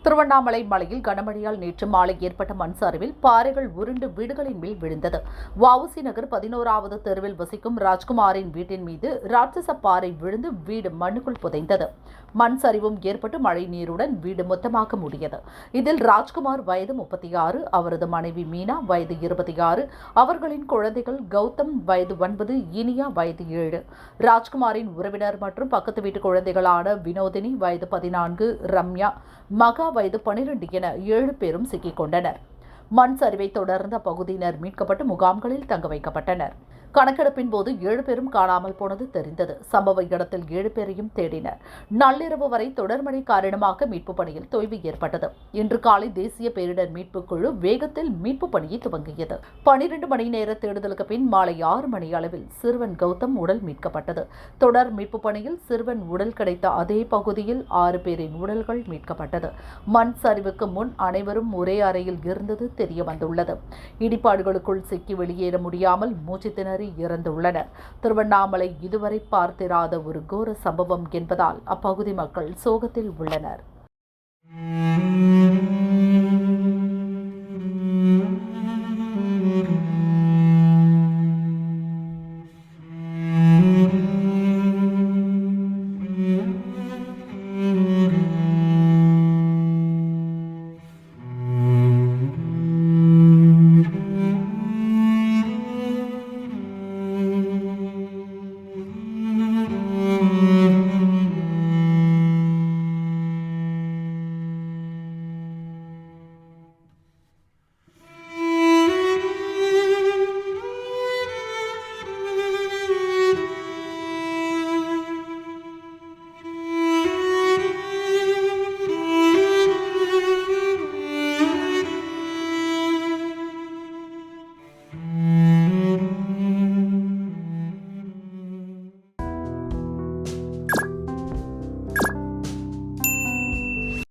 திருவண்ணாமலை மலையில் கனமழையால் நேற்று மாலை ஏற்பட்ட மண் சரிவில் பாறைகள் உருண்டு வீடுகளின் மேல் விழுந்தது. வஉசி நகர் 11வது தெருவில் வசிக்கும் ராஜ்குமாரின் வீட்டின் மீது ராட்சச பாறை விழுந்து வீடு மண்ணுக்குள் புதைந்தது. மண் சரிவும் ஏற்பட்டு மழை நீருடன் வீடு மொத்தமாக மூடியது. இதில் ராஜ்குமார் வயது 36, அவரது மனைவி மீனா வயது 26, அவர்களின் குழந்தைகள் கௌதம் வயது 9, இனியா வயது 7. ராஜ்குமாரின் உறவினர் மற்றும் பக்கத்து வீட்டு குழந்தைகளான வினோதினி வயது 14, ரம்யா, மகா வயது 12 என 7 பேரும் சிக்கிக் கொண்டனர். மண் சரிவை தொடர்ந்த பகுதியினர் மீட்கப்பட்டு முகாம்களில் தங்க வைக்கப்பட்டனர். கணக்கெடுப்பின் போது 7 பேரும் காணாமல் போனது தெரிந்தது. சம்பவ இடத்தில் 7 பேரையும் தேடினர். நள்ளிரவு வரை தொடர் மழை காரணமாக மீட்புப் பணியில் தொய்வு ஏற்பட்டது. இன்று காலை தேசிய பேரிடர் மீட்புக் குழு வேகத்தில் மீட்புப் பணியை துவங்கியது. 12 மணி நேர தேடுதலுக்கு பின் மாலை 6 மணி அளவில் சிறுவன் கௌதம் உடல் மீட்கப்பட்டது. தொடர் மீட்புப் பணியில் சிறுவன் உடல் கிடைத்த அதே பகுதியில் 6 பேரின் உடல்கள் மீட்கப்பட்டது. மண் சரிவுக்கு முன் அனைவரும் ஒரே அறையில் இருந்தது தெரியவந்துள்ளது. இடிபாடுகளுக்குள் சிக்கி வெளியேற முடியாமல் மூச்சு திணறி இறந்துள்ளனர். திருவண்ணாமலை இதுவரை பார்த்திராத ஒரு கோர சம்பவம் என்பதால் அப்பகுதி மக்கள் சோகத்தில் உள்ளனர்.